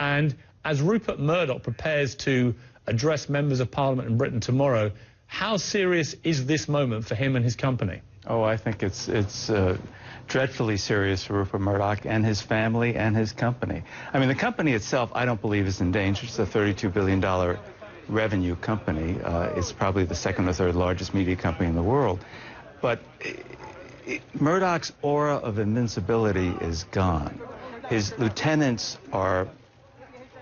And as Rupert Murdoch prepares to address members of Parliament in Britain tomorrow, how serious is this moment for him and his company? Oh, I think it's dreadfully serious for Rupert Murdoch and his family and his company. I mean, the company itself, I don't believe is in danger. It's a $32 billion revenue company. It's probably the second or third largest media company in the world. But Murdoch's aura of invincibility is gone. His lieutenants are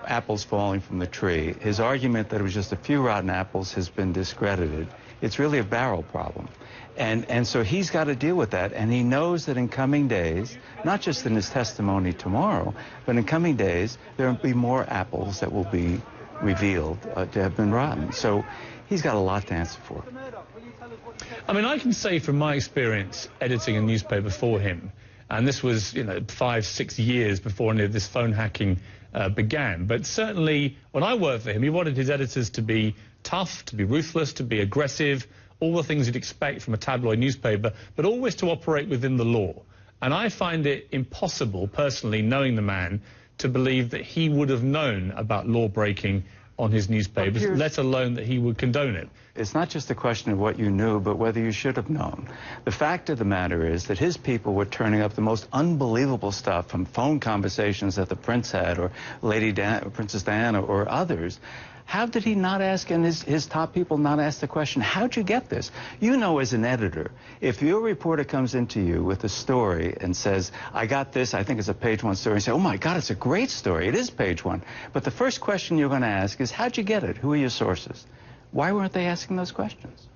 apples falling from the tree. His argument that it was just a few rotten apples has been discredited. It's really a barrel problem. And so he's got to deal with that, and he knows that in coming days, not just in his testimony tomorrow, but in coming days, there will be more apples that will be revealed to have been rotten. So he's got a lot to answer for. I mean, I can say from my experience editing a newspaper for him, and this was, 5-6 years before any of this phone hacking began, but certainly when I worked for him, he wanted his editors to be tough, to be ruthless, to be aggressive, all the things you'd expect from a tabloid newspaper, but always to operate within the law. And I find it impossible, personally, knowing the man, to believe that he would have known about law breaking on his newspapers, let alone that he would condone it. It's not just a question of what you knew, but whether you should have known. The fact of the matter is that his people were turning up the most unbelievable stuff, from phone conversations that the prince had, or Princess Diana, or others. How did he not ask, and his top people not ask the question, how'd you get this? You know, as an editor, if your reporter comes into you with a story and says, I got this, I think it's a page one story, and say, oh my God, it's a great story, it is page one. But the first question you're going to ask is, how'd you get it? Who are your sources? Why weren't they asking those questions?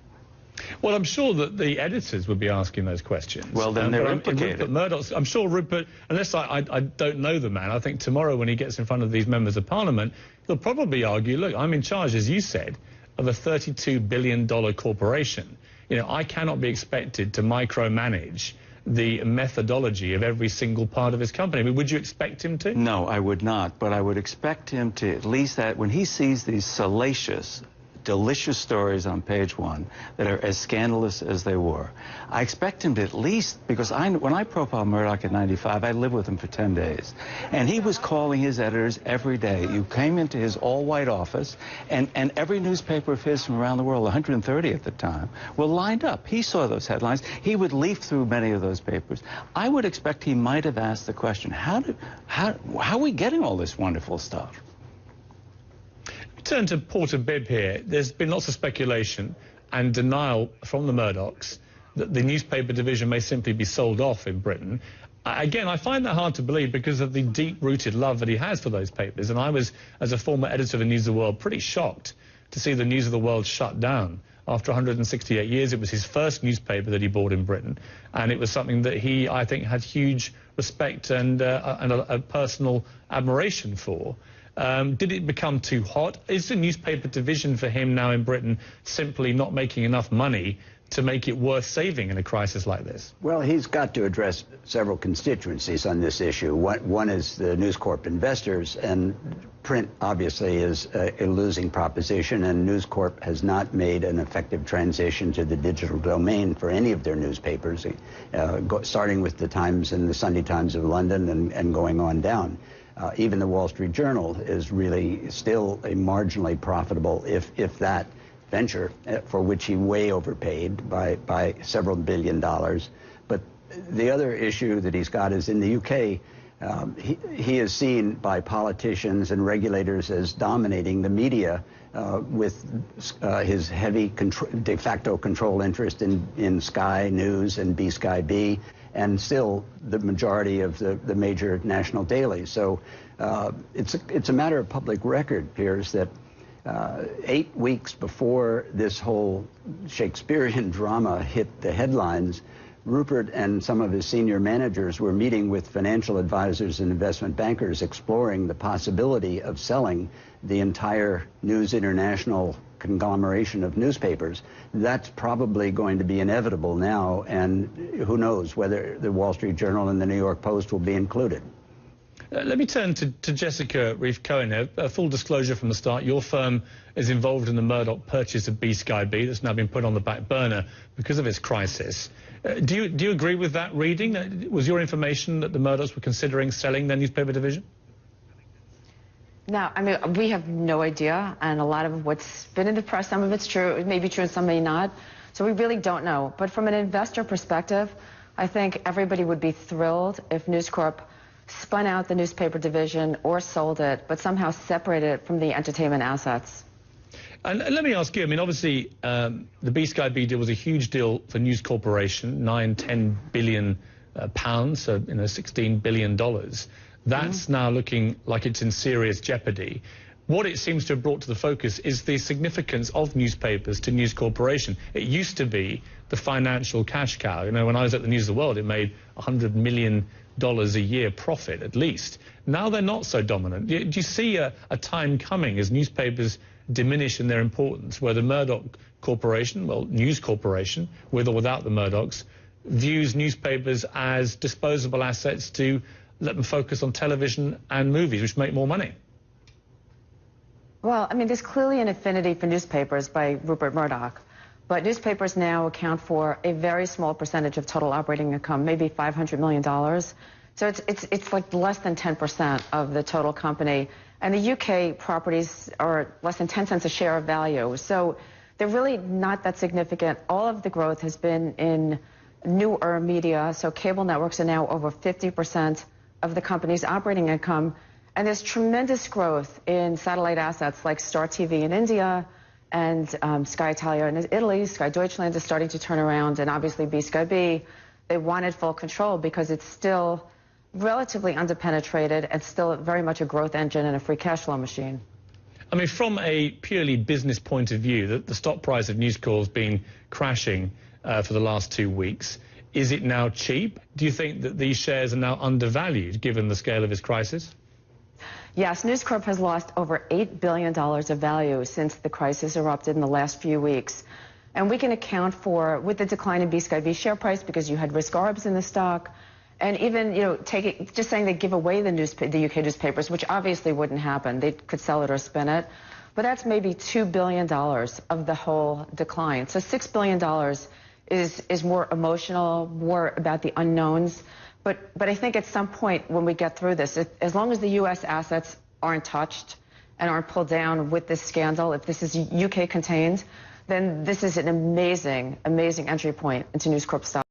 Well, I'm sure that the editors would be asking those questions. Well, then they're implicated. Murdoch's, I'm sure Rupert, unless I don't know the man, I think tomorrow when he gets in front of these members of Parliament, he'll probably argue, look, I'm in charge, as you said, of a $32 billion corporation. I cannot be expected to micromanage the methodology of every single part of his company. I mean, would you expect him to? No, I would not, but I would expect him to at least that when he sees these salacious, delicious stories on page one that are as scandalous as they were, I expect him to at least, because when I profiled Murdoch in '95, I lived with him for 10 days, and he was calling his editors every day. You came into his all-white office, and every newspaper of his from around the world, 130 at the time, were lined up. He saw those headlines. He would leaf through many of those papers. I would expect he might have asked the question, how are we getting all this wonderful stuff? Turn to Porter Bibb here. There's been lots of speculation and denial from the Murdochs that the newspaper division may simply be sold off in Britain. Again, I find that hard to believe because of the deep-rooted love that he has for those papers. And I was, as a former editor of the News of the World, pretty shocked to see the News of the World shut down. After 168 years, it was his first newspaper that he bought in Britain. And it was something that he, I think, had huge respect and a personal admiration for. Did it become too hot? Is the newspaper division for him now in Britain simply not making enough money to make it worth saving in a crisis like this? Well, he's got to address several constituencies on this issue. One is the News Corp investors, and print obviously is a losing proposition, and News Corp has not made an effective transition to the digital domain for any of their newspapers, starting with the Times and the Sunday Times of London and going on down. Even the Wall Street Journal is really still a marginally profitable, if that, venture, for which he way overpaid by several $1 billion. But the other issue that he's got is in the UK, he is seen by politicians and regulators as dominating the media with his heavy de facto control interest in Sky News and Sky B, and still the majority of the major national dailies. So it's a matter of public record, Piers, that 8 weeks before this whole Shakespearean drama hit the headlines, Rupert and some of his senior managers were meeting with financial advisors and investment bankers, exploring the possibility of selling the entire News International conglomeration of newspapers. That's probably going to be inevitable now, and who knows whether the Wall Street Journal and the New York Post will be included. Let me turn to Jessica Reif-Cohen here. Full disclosure from the start, your firm is involved in the Murdoch purchase of Sky B that's now been put on the back burner because of its crisis. Do you agree with that reading? Was your information that the Murdochs were considering selling their newspaper division? No, I mean, we have no idea, and a lot of what's been in the press, some of it's true, it may be true and some may not, so we really don't know. But from an investor perspective, I think everybody would be thrilled if News Corp spun out the newspaper division or sold it, but somehow separated it from the entertainment assets. And let me ask you, I mean, obviously, the B-Sky-B deal was a huge deal for News Corporation, 10 billion pounds, so, $16 billion. That's now looking like it's in serious jeopardy. What it seems to have brought to the focus is the significance of newspapers to News Corporation. It used to be the financial cash cow. When I was at the News of the World, it made $100 million a year profit, at least. Now they're not so dominant. Do you see a time coming as newspapers diminish in their importance, where the Murdoch Corporation, well, News Corporation, with or without the Murdochs, views newspapers as disposable assets to let them focus on television and movies, which make more money? Well, I mean, there's clearly an affinity for newspapers by Rupert Murdoch, but newspapers now account for a very small percentage of total operating income, maybe $500 million. So it's like less than 10% of the total company. And the UK properties are less than 10 cents a share of value. So they're really not that significant. All of the growth has been in newer media. So cable networks are now over 50% of the company's operating income. And there's tremendous growth in satellite assets like Star TV in India and Sky Italia in Italy. Sky Deutschland is starting to turn around, and obviously B-Sky-B. They wanted full control because it's still relatively underpenetrated and still very much a growth engine and a free cash flow machine. I mean, from a purely business point of view, the stock price of News Corp has been crashing for the last 2 weeks. Is it now cheap? Do you think that these shares are now undervalued, given the scale of this crisis? Yes, News Corp has lost over $8 billion of value since the crisis erupted in the last few weeks. And we can account for, with the decline in B-Sky-B share price, because you had risk arbs in the stock, and even, just saying they give away the UK newspapers, which obviously wouldn't happen. They could sell it or spin it. But that's maybe $2 billion of the whole decline. So $6 billion is more emotional, more about the unknowns. But I think at some point when we get through this, as long as the U.S. assets aren't touched and aren't pulled down with this scandal, if this is UK contained, then this is an amazing, amazing entry point into News Corp stock.